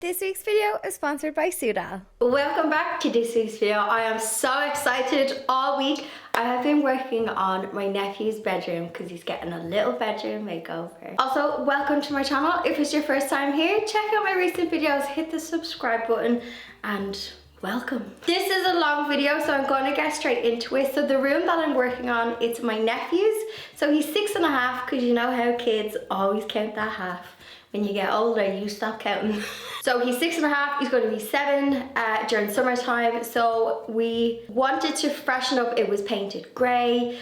This week's video is sponsored by Soudal. Welcome back to this week's video. I am so excited. All week I have been working on my nephew's bedroom because he's getting a little bedroom makeover. Also, welcome to my channel. If it's your first time here, check out my recent videos, hit the subscribe button and welcome. This is a long video, so I'm going to get straight into it. So the room that I'm working on, it's my nephew's. So he's 6.5 because you know how kids always count that half. When you get older, you stop counting. So he's 6.5, he's going to be 7 during summertime. So we wanted to freshen up. It was painted grey.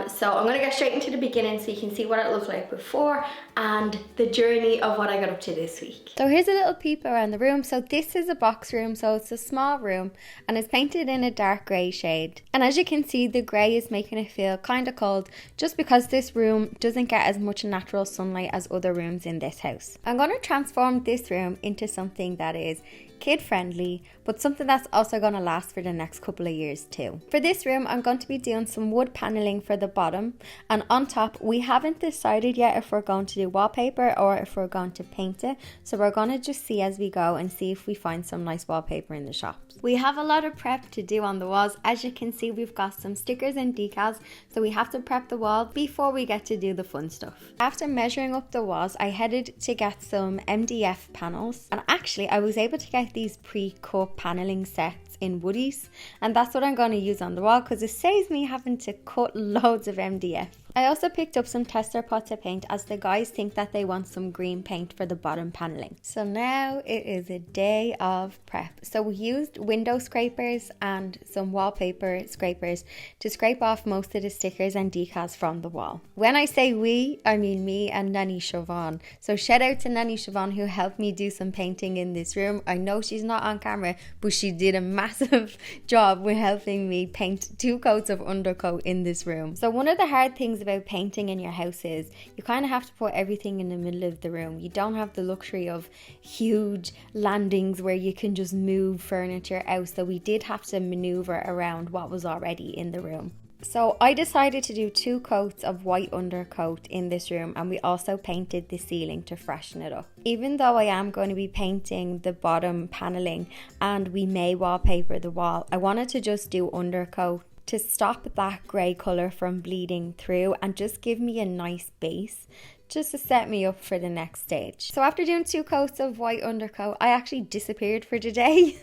So I'm going to get straight into the beginning so you can see what it looked like before and the journey of what I got up to this week. So here's a little peep around the room. So this is a box room, so it's a small room and it's painted in a dark grey shade. And as you can see, the grey is making it feel kind of cold just because this room doesn't get as much natural sunlight as other rooms in this house. I'm going to transform this room into something that is kid-friendly, but something that's also going to last for the next couple of years too. For this room, I'm going to be doing some wood paneling for the bottom, and on top, we haven't decided yet if we're going to do wallpaper or if we're going to paint it, so we're going to just see as we go and see if we find some nice wallpaper in the shops. We have a lot of prep to do on the walls. As you can see, we've got some stickers and decals, so we have to prep the wall before we get to do the fun stuff. After measuring up the walls, I headed to get some MDF panels, and actually I was able to get these pre-cut paneling sets in Woodies, and that's what I'm going to use on the wall because it saves me having to cut loads of MDF. I also picked up some tester pots of paint as the guys think that they want some green paint for the bottom paneling. So now it is a day of prep. So we used window scrapers and some wallpaper scrapers to scrape off most of the stickers and decals from the wall. When I say we, I mean me and Nanny Siobhan. So shout out to Nanny Siobhan who helped me do some painting in this room. I know she's not on camera, but she did a massive job with helping me paint 2 coats of undercoat in this room. So one of the hard things about painting in your house is you kind of have to put everything in the middle of the room. You don't have the luxury of huge landings where you can just move furniture out, so we did have to maneuver around what was already in the room. So I decided to do 2 coats of white undercoat in this room, and we also painted the ceiling to freshen it up. Even though I am going to be painting the bottom paneling and we may wallpaper the wall, I wanted to just do undercoat to stop that grey colour from bleeding through and just give me a nice base just to set me up for the next stage. So after doing 2 coats of white undercoat, I actually disappeared for today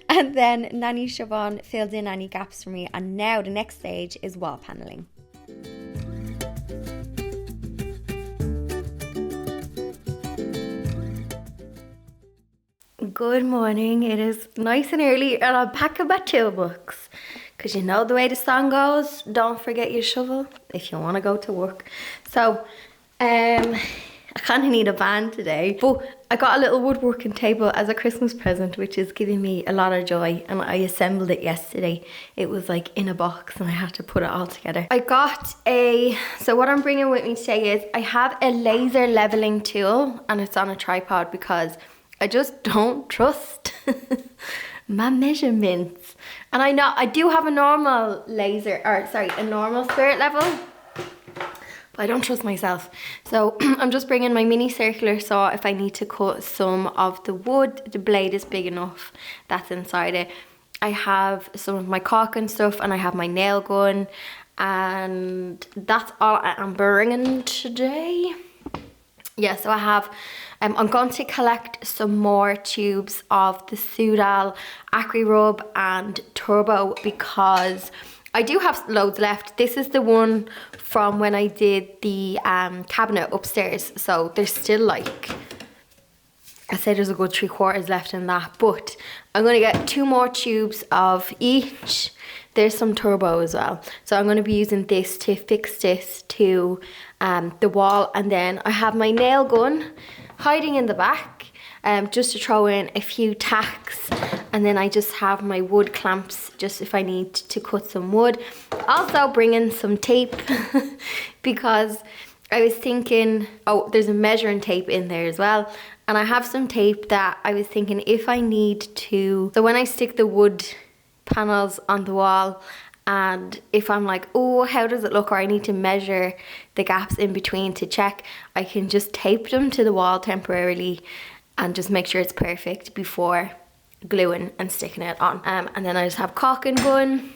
and then Nanny Siobhan filled in any gaps for me, and now the next stage is wall paneling. Good morning. It is nice and early and I'm packing my toolbox. Because you know the way the song goes, don't forget your shovel if you want to go to work. So, I kind of need a van today, but I got a little woodworking table as a Christmas present, which is giving me a lot of joy, and I assembled it yesterday. It was like in a box and I had to put it all together. I got so what I'm bringing with me today is I have a laser leveling tool and it's on a tripod because I just don't trust my measurements. And I know I do have a normal a normal spirit level, but I don't trust myself. So I'm just bringing my mini circular saw if I need to cut some of the wood. The blade is big enough that's inside it. I have some of my caulk and stuff, and I have my nail gun, and that's all I'm bringing today. Yeah, so I have, I'm going to collect some more tubes of the Soudal Acry Rub and Turbo because I do have loads left. This is the one from when I did the cabinet upstairs. So there's still like, I say there's a good 3/4 left in that, but I'm going to get 2 more tubes of each. There's some turbo as well. So I'm going to be using this to fix this to the wall. And then I have my nail gun hiding in the back just to throw in a few tacks. And then I just have my wood clamps just if I need to cut some wood. Also bring in some tape because I was thinking, oh, there's a measuring tape in there as well. And I have some tape that I was thinking if I need to, so when I stick the wood panels on the wall, and if I'm like, oh, how does it look, or I need to measure the gaps in between to check, I can just tape them to the wall temporarily and just make sure it's perfect before gluing and sticking it on. And then I just have caulk and gun.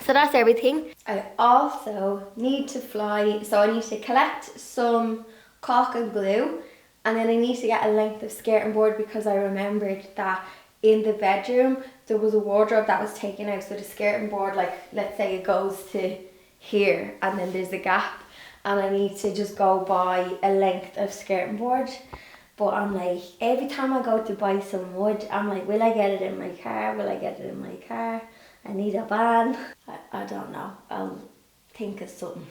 So that's everything. I also need to fly, so I need to collect some caulk and glue, and then I need to get a length of skirting board because I remembered that in the bedroom there was a wardrobe that was taken out, so the skirting board, like let's say it goes to here and then there's a gap, and I need to just go buy a length of skirting board. But I'm like, every time I go to buy some wood, I'm like, will I get it in my car? Will I get it in my car? I need a van. I don't know. I'll think of something.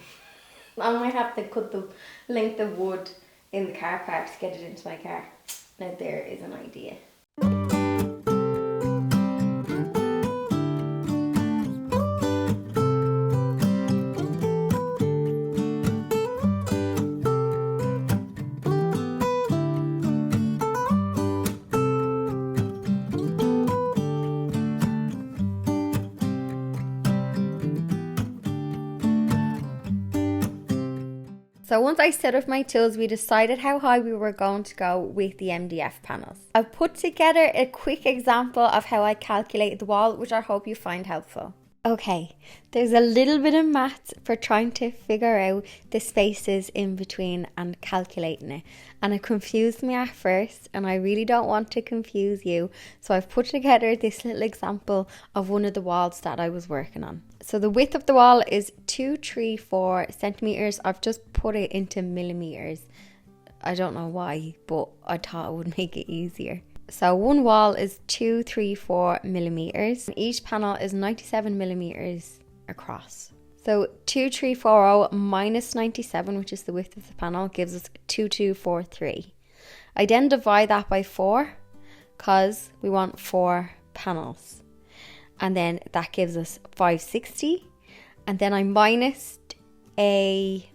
I might have to cut the length of wood in the car park to get it into my car. Now there is an idea. So once I set up my tools, we decided how high we were going to go with the MDF panels. I've put together a quick example of how I calculate the wall, which I hope you find helpful. Okay, there's a little bit of maths for trying to figure out the spaces in between and calculating it. And it confused me at first, and I really don't want to confuse you. So I've put together this little example of one of the walls that I was working on. So the width of the wall is 234 centimeters. I've just put it into millimeters. I don't know why, but I thought it would make it easier. So one wall is 234 millimeters. Each panel is 97 millimeters across. So 2340 minus 97, which is the width of the panel, gives us 2243. I then divide that by 4 because we want 4 panels. And then that gives us 560. And then I minus a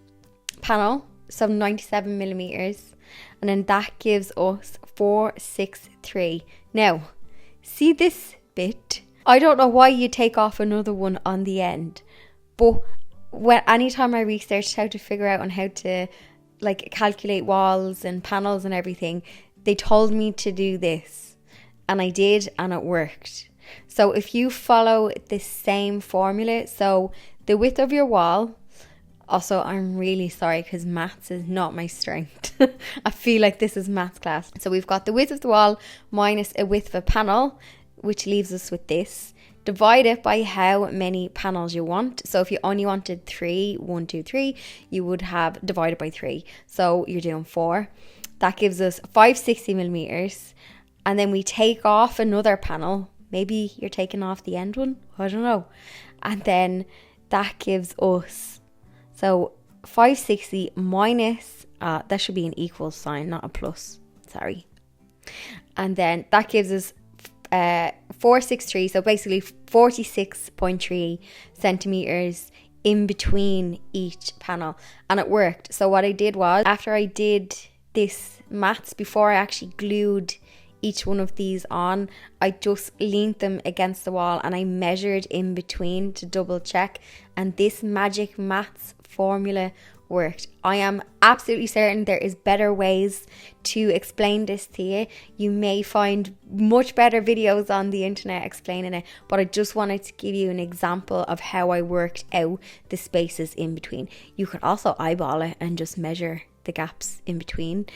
panel, so 97 millimeters. And then that gives us 463. Now, see this bit? I don't know why you take off another one on the end. But anytime I researched how to figure out on how to like calculate walls and panels and everything, they told me to do this. And I did, and it worked. So if you follow the same formula, so the width of your wall, also I'm really sorry because maths is not my strength. I feel like this is maths class. So we've got the width of the wall minus a width of a panel, which leaves us with this. Divide it by how many panels you want. So if you only wanted 3, 1, 2, 3, you would have divided by 3. So you're doing 4. That gives us 560 millimeters. And then we take off another panel. Maybe you're taking off the end one. I don't know. And then that gives us, so 560 minus, that should be an equal sign, not a plus. Sorry. And then that gives us 463, so basically 46.3 centimeters in between each panel, and it worked. So what I did was, after I did this maths, before I actually glued each one of these on, I just leaned them against the wall and I measured in between to double check, and this magic maths formula worked. I am absolutely certain there is better ways to explain this to you. You may find much better videos on the internet explaining it, but I just wanted to give you an example of how I worked out the spaces in between. You could also eyeball it and just measure the gaps in between,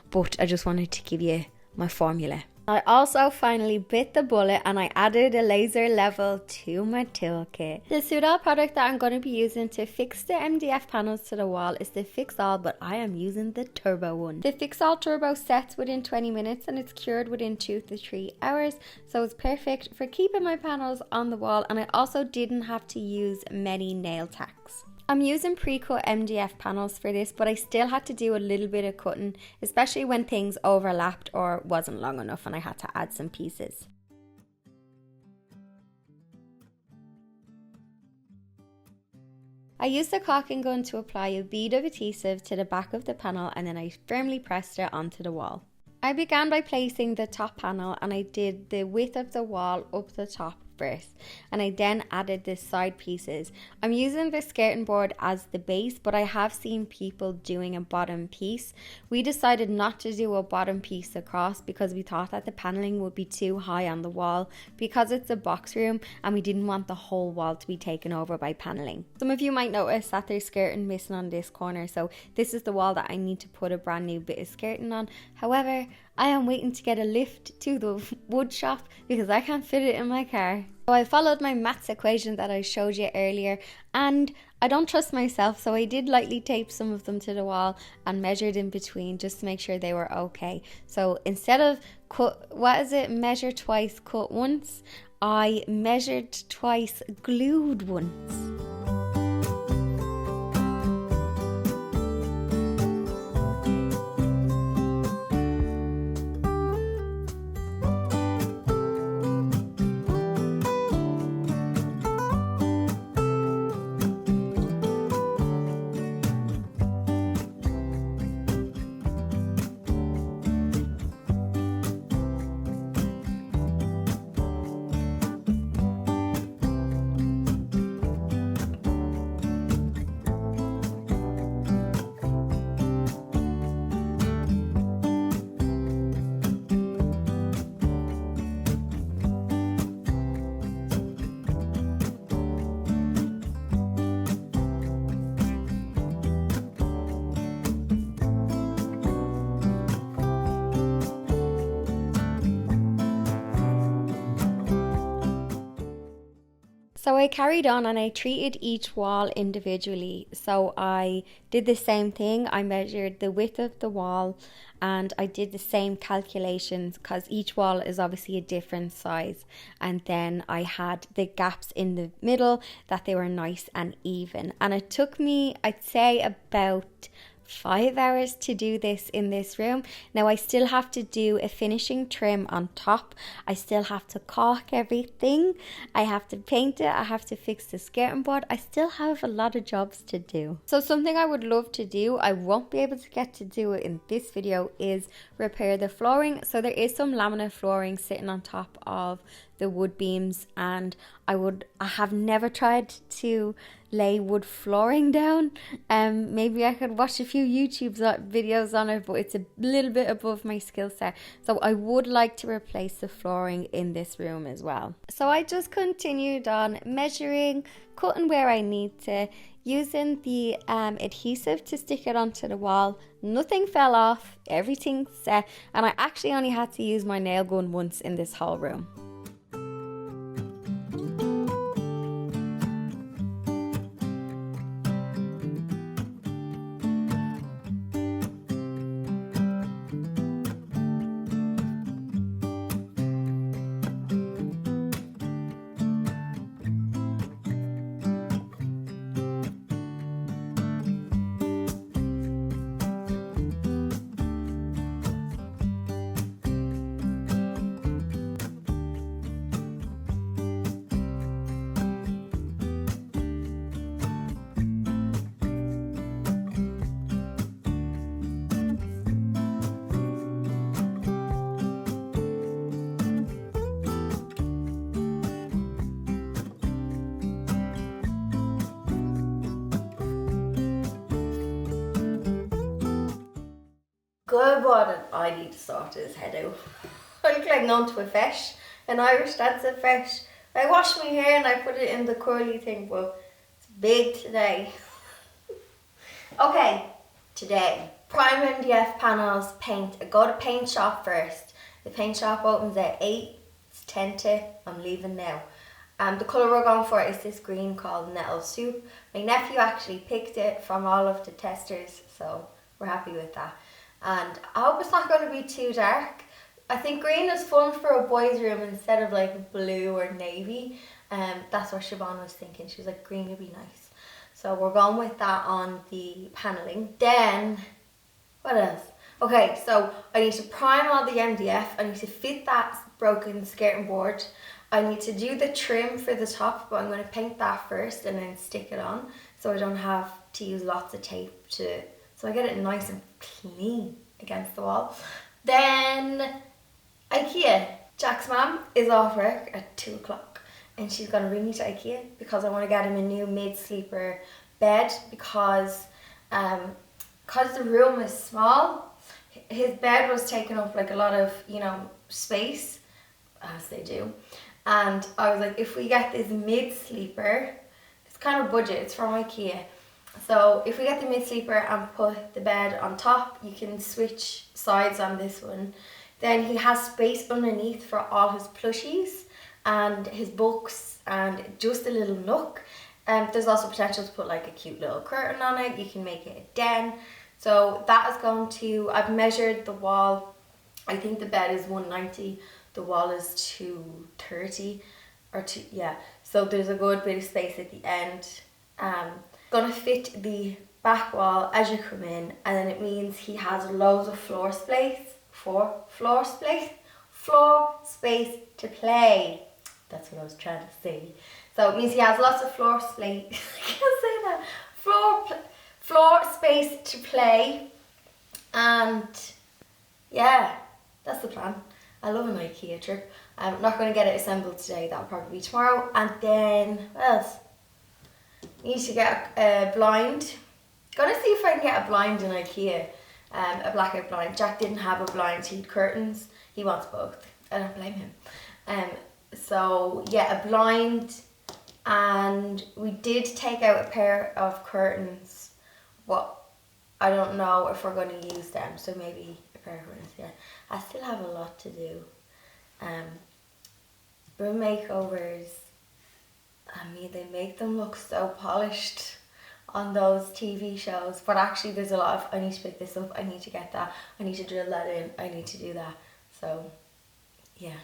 but I just wanted to give you my formula. I also finally bit the bullet and I added a laser level to my toolkit. The Soudal product that I'm going to be using to fix the MDF panels to the wall is the Fix All, but I am using the Turbo one. The Fix All Turbo sets within 20 minutes and it's cured within 2 to 3 hours, so it's perfect for keeping my panels on the wall, and I also didn't have to use many nail tacks. I'm using pre-cut MDF panels for this, but I still had to do a little bit of cutting, especially when things overlapped or wasn't long enough and I had to add some pieces. I used the caulking gun to apply a bead of adhesive to the back of the panel, and then I firmly pressed it onto the wall. I began by placing the top panel and I did the width of the wall up the top first, and I then added the side pieces. I'm using the skirting board as the base, but I have seen people doing a bottom piece. We decided not to do a bottom piece across because we thought that the paneling would be too high on the wall because it's a box room and we didn't want the whole wall to be taken over by paneling. Some of you might notice that there's skirting missing on this corner, so this is the wall that I need to put a brand new bit of skirting on. However, I am waiting to get a lift to the wood shop because I can't fit it in my car. So I followed my maths equation that I showed you earlier, and I don't trust myself, so I did lightly tape some of them to the wall and measured in between just to make sure they were okay. So instead of measure twice, cut once, I measured twice, glued once. So I carried on and I treated each wall individually. So I did the same thing. I measured the width of the wall and I did the same calculations because each wall is obviously a different size. And then I had the gaps in the middle that they were nice and even. And it took me, I'd say, about 5 hours to do this in this room. Now I still have to do a finishing trim on top. I still have to caulk everything. I have to paint it. I have to fix the skirting board. I still have a lot of jobs to do. So something I would love to do, I won't be able to get to do it in this video, is repair the flooring. So there is some laminate flooring sitting on top of the wood beams, and I have never tried to lay wood flooring down. Maybe I could watch a few YouTube videos on it, but it's a little bit above my skill set. So I would like to replace the flooring in this room as well. So I just continued on measuring, cutting where I need to, using the adhesive to stick it onto the wall. Nothing fell off, everything's set, and I actually only had to use my nail gun once in this whole room. Good morning. I need to sort his head out. I look like going to a fesh. In Irish, that's a fesh. I washed my hair and I put it in the curly thing, but it's big today. Okay, today. Prime MDF panels, paint. I go to paint shop first. The paint shop opens at 8. It's 10 to. I'm leaving now. The colour we're going for is this green called Nettle Soup. My nephew actually picked it from all of the testers, so we're happy with that. And I hope it's not going to be too dark. I think green is fun for a boys' room instead of like blue or navy. That's what Siobhan was thinking. She was like, green would be nice. So we're going with that on the paneling. Then, what else? Okay, so I need to prime all the MDF. I need to fit that broken skirting board. I need to do the trim for the top, but I'm going to paint that first and then stick it on so I don't have to use lots of tape so I get it nice and clean against the wall. Then Ikea. Jack's mum is off work at 2 o'clock and she's going to bring me to Ikea because I want to get him a new mid-sleeper bed because the room is small. His bed was taking up like a lot of, you know, space, as they do. And I was like, if we get this mid-sleeper, it's kind of budget, it's from Ikea. So if we get the mid-sleeper and put the bed on top, you can switch sides on this one. Then he has space underneath for all his plushies and his books and just a little nook. There's also potential to put like a cute little curtain on it. You can make it a den. So that is going to, I've measured the wall. I think the bed is 190. The wall is 230 or two, yeah. So there's a good bit of space at the end. Gonna fit the back wall as you come in, and then it means he has loads of floor space to play. That's what I was trying to say. So it means he has lots of floor space. I can't say that. Floor space to play, and yeah, that's the plan. I love an Ikea trip. I'm not going to get it assembled today. That'll probably be tomorrow. And then what else? Need to get a blind. Gonna see if I can get a blind in Ikea. A blackout blind. Jack didn't have a blind. He had curtains. He wants both. I don't blame him. So yeah, a blind, and we did take out a pair of curtains, but I don't know if we're going to use them. So maybe a pair of curtains. Yeah, I still have a lot to do. Room makeovers. I mean, they make them look so polished on those TV shows, but actually there's a lot of, I need to pick this up, I need to get that, I need to drill that in, I need to do that. So yeah,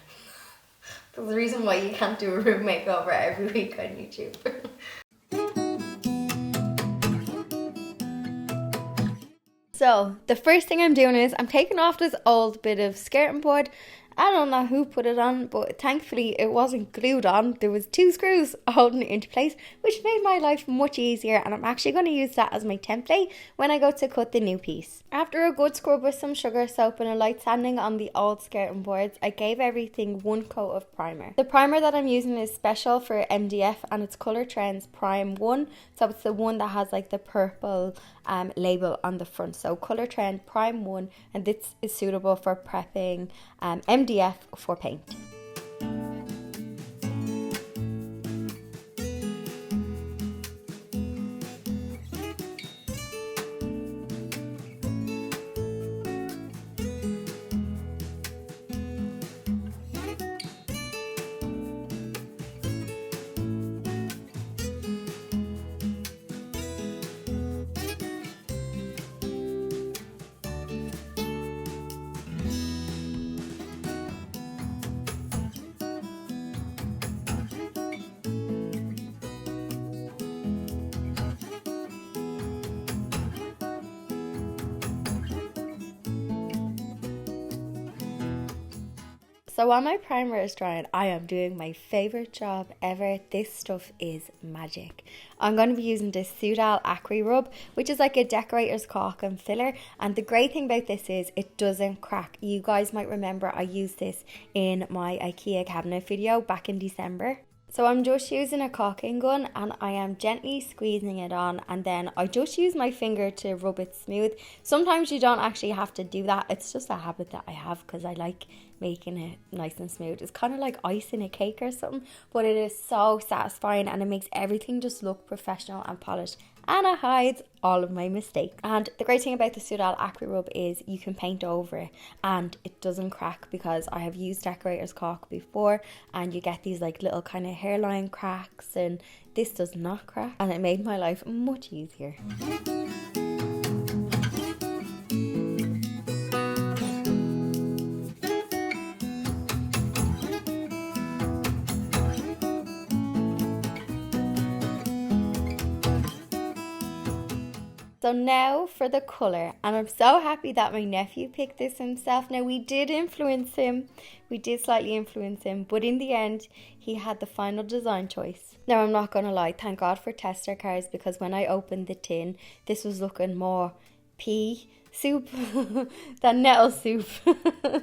there's a reason why you can't do a room makeover every week on YouTube. So the first thing I'm doing is I'm taking off this old bit of skirting board. I don't know who put it on, but thankfully it wasn't glued on. There was 2 screws holding it into place, which made my life much easier, and I'm actually going to use that as my template when I go to cut the new piece. After a good scrub with some sugar soap and a light sanding on the old skirting boards, I gave everything 1 coat of primer. The primer that I'm using is special for MDF, and it's Colourtrend's Prime 1, so it's the one that has like the purple label on the front. So Colourtrend Prime 1, and this is suitable for prepping MDF for paint. So while my primer is drying, I am doing my favourite job ever. This stuff is magic. I'm going to be using this Soudal Acry Rub, which is like a decorator's caulk and filler. And the great thing about this is it doesn't crack. You guys might remember I used this in my Ikea cabinet video back in December. So I'm just using a caulking gun and I am gently squeezing it on, and then I just use my finger to rub it smooth. Sometimes you don't actually have to do that. It's just a habit that I have because I like making it nice and smooth. It's kind of like ice in a cake or something, but it is so satisfying and it makes everything just look professional and polished, and it hides all of my mistakes. And the great thing about the Soudal Acry Rub is you can paint over it and it doesn't crack, because I have used decorator's caulk before and you get these like little kind of hairline cracks, and this does not crack, and it made my life much easier. So now for the colour, and I'm so happy that my nephew picked this himself. Now we did slightly influence him, but in the end he had the final design choice. Now I'm not gonna lie, thank God for tester cards, because when I opened the tin this was looking more pea soup, the nettle soup.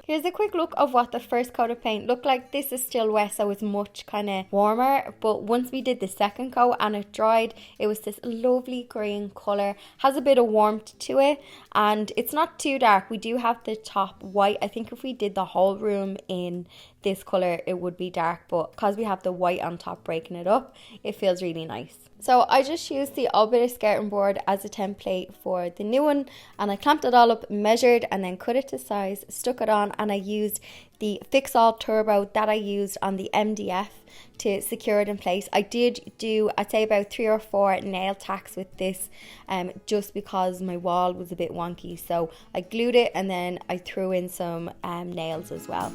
Here's a quick look of what the first coat of paint looked like. This is still wet, so it's much kind of warmer, but once we did the second coat and it dried, it was this lovely green colour. Has a bit of warmth to it, and it's not too dark. We do have the top white. I think if we did the whole room in this colour, it would be dark, but because we have the white on top breaking it up, it feels really nice. So I just used the old bit of skirting board as a template for the new one, and I clamped it all up, measured, and then cut it to size, stuck it on, and I used the Fix All Turbo that I used on the MDF to secure it in place. I did do, I'd say, about 3 or 4 nail tacks with this, just because my wall was a bit wonky. So I glued it and then I threw in some nails as well.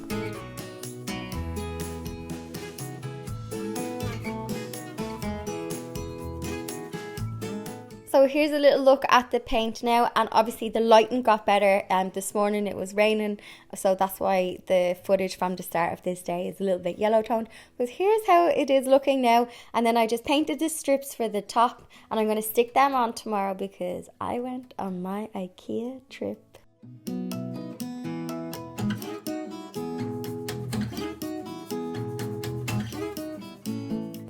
So here's a little look at the paint now, and obviously the lighting got better. This morning it was raining, so that's why the footage from the start of this day is a little bit yellow toned. But here's how it is looking now, and then I just painted the strips for the top, and I'm going to stick them on tomorrow because I went on my Ikea trip.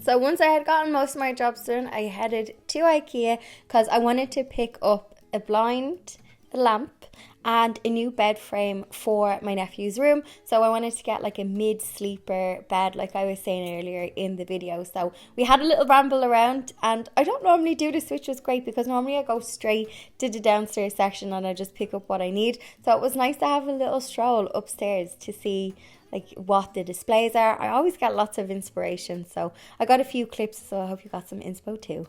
So once I had gotten most of my jobs done, I headed to Ikea because I wanted to pick up a blind, a lamp, and a new bed frame for my nephew's room. So I wanted to get like a mid-sleeper bed, like I was saying earlier in the video. So we had a little ramble around, and I don't normally do this, which was great because normally I go straight to the downstairs section and I just pick up what I need. So it was nice to have a little stroll upstairs to see like what the displays are. I always get lots of inspiration, so I got a few clips, so I hope you got some inspo too.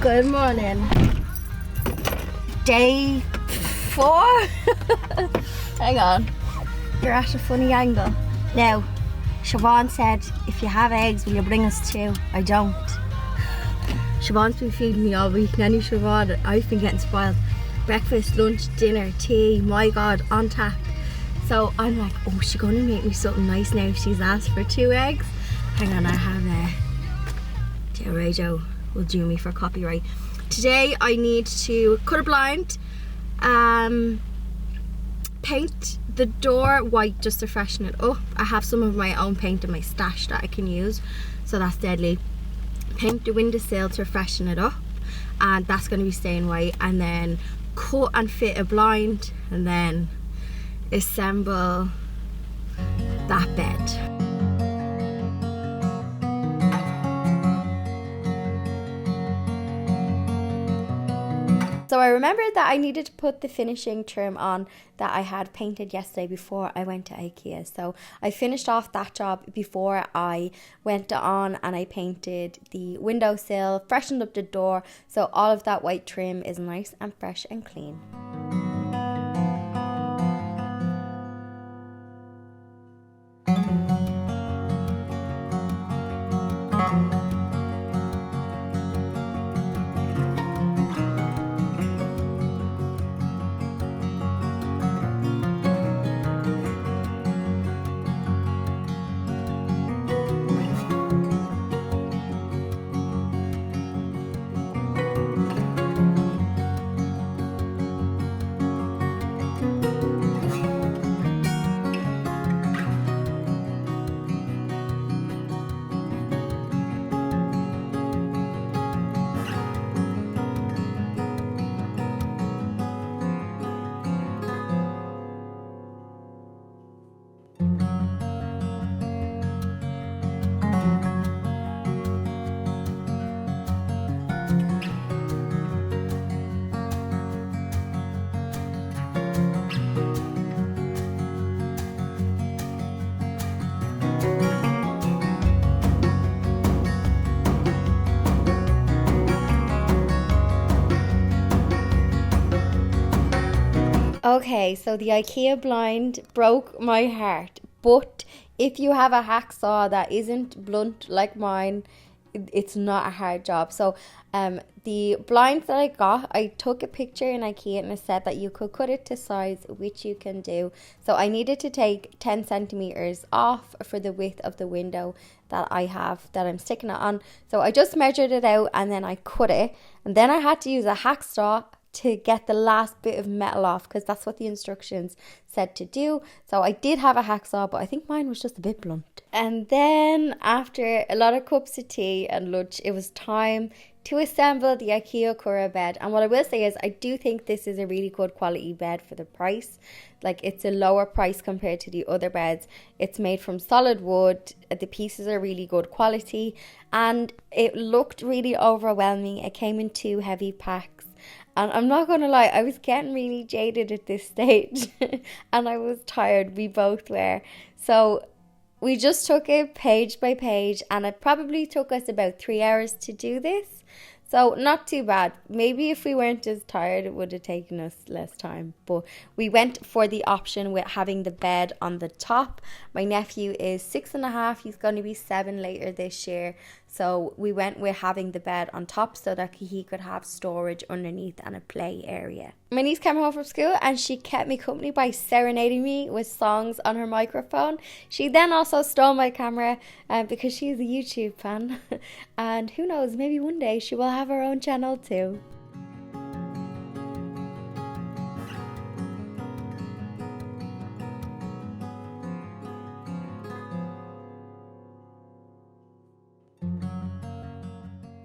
Good morning. Day 4. Hang on. You're at a funny angle. Now, Siobhan said, if you have eggs, will you bring us 2? I don't. Siobhan's been feeding me all week. Nanny Siobhan, I've been getting spoiled. Breakfast, lunch, dinner, tea, my God, on tap. So I'm like, oh, she's going to make me something nice now if she's asked for 2 eggs. Hang on, I have radio will do me for copyright. Today I need to cut a blind, paint the door white just to freshen it up. I have some of my own paint in my stash that I can use, so that's deadly. Paint the windowsill to freshen it up, and that's going to be staying white, and then cut and fit a blind, and then assemble that bed. So I remembered that I needed to put the finishing trim on that I had painted yesterday before I went to Ikea. So I finished off that job before I went on, and I painted the windowsill, freshened up the door, so all of that white trim is nice and fresh and clean. Okay, so the IKEA blind broke my heart, but if you have a hacksaw that isn't blunt like mine, it's not a hard job. So the blinds that I got, I took a picture in IKEA and it said that you could cut it to size, which you can do. So I needed to take 10 centimeters off for the width of the window that I have, that I'm sticking it on. So I just measured it out and then I cut it, and then I had to use a hacksaw to get the last bit of metal off, because that's what the instructions said to do. So I did have a hacksaw, but I think mine was just a bit blunt. And then after a lot of cups of tea and lunch, it was time to assemble the Ikea Kura bed. And what I will say is I do think this is a really good quality bed for the price. Like, it's a lower price compared to the other beds. It's made from solid wood. The pieces are really good quality and it looked really overwhelming. It came in 2 heavy packs. And I'm not going to lie, I was getting really jaded at this stage and I was tired. We both were. So we just took it page by page, and it probably took us about 3 hours to do this. So not too bad. Maybe if we weren't as tired, it would have taken us less time. But we went for the option with having the bed on the top. My nephew is 6.5. He's going to be 7 later this year. So we went with having the bed on top so that he could have storage underneath and a play area. My niece came home from school and she kept me company by serenading me with songs on her microphone. She then also stole my camera because she's a YouTube fan. And who knows, maybe one day she will have her own channel too.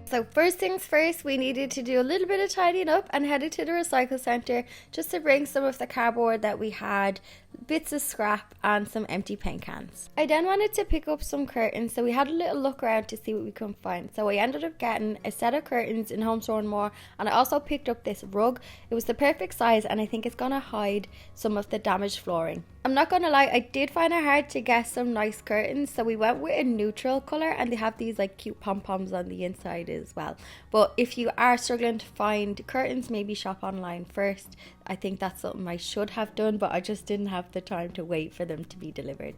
So first things first, we needed to do a little bit of tidying up and headed to the recycle centre just to bring some of the cardboard that we had, bits of scrap and some empty paint cans. I then wanted to pick up some curtains, so we had a little look around to see what we could find. So I ended up getting a set of curtains in Homestore More, and I also picked up this rug. It was the perfect size and I think it's going to hide some of the damaged flooring. I'm not going to lie, I did find it hard to get some nice curtains, so we went with a neutral colour, and they have these like cute pom-poms on the inside as well. But if you are struggling to find curtains, maybe shop online first. I think that's something I should have done, but I just didn't have the time to wait for them to be delivered.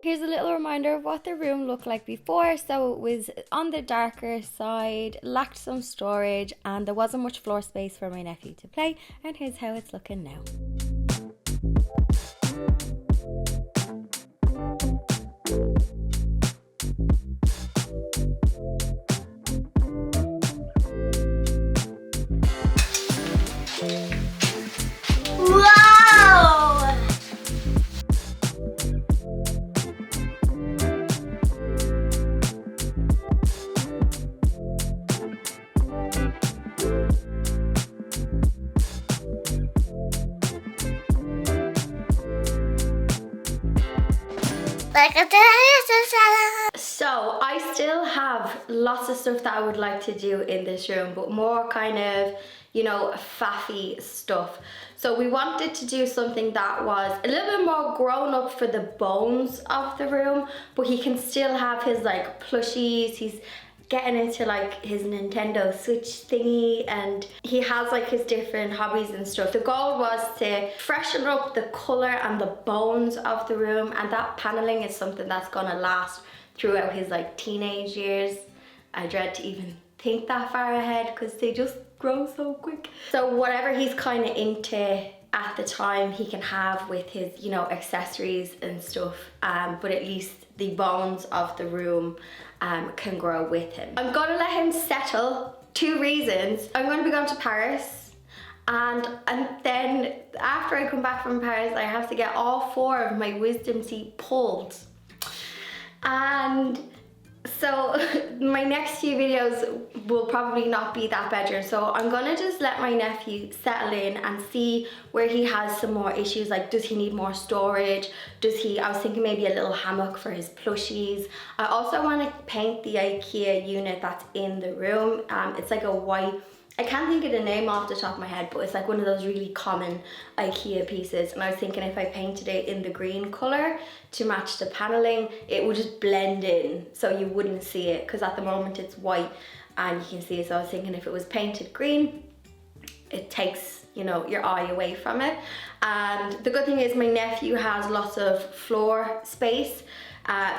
Here's a little reminder of what the room looked like before. So it was on the darker side, lacked some storage, and there wasn't much floor space for my nephew to play. And here's how it's looking now. So I still have lots of stuff that I would like to do in this room, but more kind of, you know, faffy stuff. So we wanted to do something that was a little bit more grown up for the bones of the room, but he can still have his like plushies. He's getting into like his Nintendo Switch thingy, and he has like his different hobbies and stuff. The goal was to freshen up the colour and the bones of the room, and that paneling is something that's gonna last throughout his like teenage years. I dread to even think that far ahead because they just grow so quick. So whatever he's kind of into at the time, he can have with his, you know, accessories and stuff, but at least the bones of the room can grow with him. I'm gonna let him settle. 2 reasons. I'm gonna be going to Paris, and then after I come back from Paris, I have to get all 4 of my wisdom teeth pulled. And So my next few videos will probably not be that bedroom, so I'm gonna just let my nephew settle in and see where he has some more issues. Like, does he need more storage? I was thinking maybe a little hammock for his plushies. I also want to paint the Ikea unit that's in the room. It's like a white, I can't think of the name off the top of my head, but it's like one of those really common Ikea pieces. And I was thinking if I painted it in the green colour to match the panelling, it would just blend in so you wouldn't see it, because at the moment it's white and you can see it. So I was thinking if it was painted green, it takes, you know, your eye away from it. And the good thing is my nephew has lots of floor space,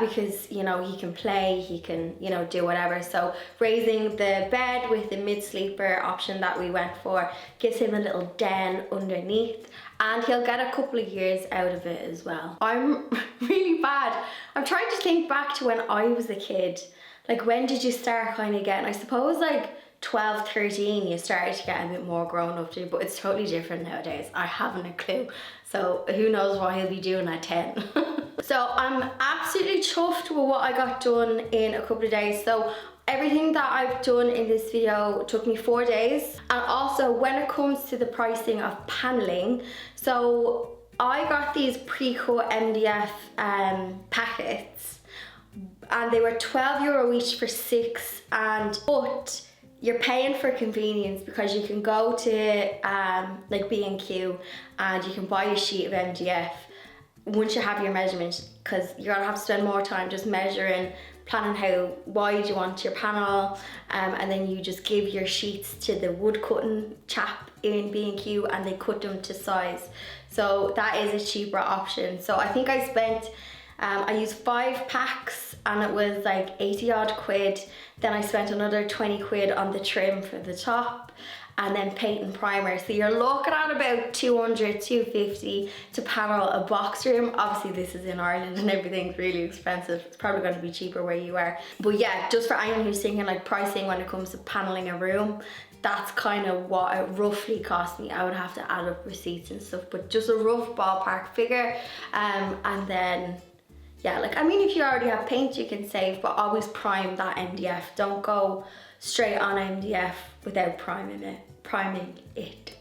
because, you know, he can play, he can, you know, do whatever. So raising the bed with the mid-sleeper option that we went for gives him a little den underneath, and he'll get a couple of years out of it as well. I'm really bad. I'm trying to think back to when I was a kid. Like, when did you start kind of getting, I suppose like 12, 13, you started to get a bit more grown up to, but it's totally different nowadays. I haven't a clue. So who knows what he'll be doing at 10. So I'm absolutely chuffed with what I got done in a couple of days. So everything that I've done in this video took me 4 days. And also when it comes to the pricing of paneling, so I got these pre-cut MDF packets, and they were €12 each for 6, but you're paying for convenience because you can go to like B&Q and you can buy a sheet of MDF once you have your measurements, because you're gonna have to spend more time just measuring, planning how wide you want your panel, and then you just give your sheets to the wood cutting chap in B&Q and they cut them to size. So that is a cheaper option. So I think I spent, I used 5 packs and it was like 80 odd quid. Then I spent another 20 quid on the trim for the top, and then paint and primer. So you're looking at about 200, 250 to panel a box room. Obviously this is in Ireland and everything's really expensive. It's probably going to be cheaper where you are. But yeah, just for anyone who's thinking like pricing when it comes to paneling a room, that's kind of what it roughly cost me. I would have to add up receipts and stuff, but just a rough ballpark figure. And then, yeah, like, I mean, if you already have paint, you can save, but always prime that MDF. Don't go straight on MDF without priming it.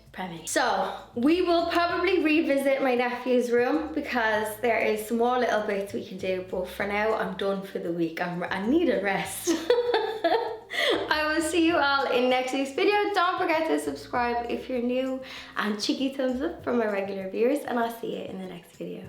So we will probably revisit my nephew's room because there is some more little bits we can do, but for now I'm done for the week. I need a rest. I will see you all in next week's video. Don't forget to subscribe if you're new, and cheeky thumbs up for my regular viewers, and I'll see you in the next video.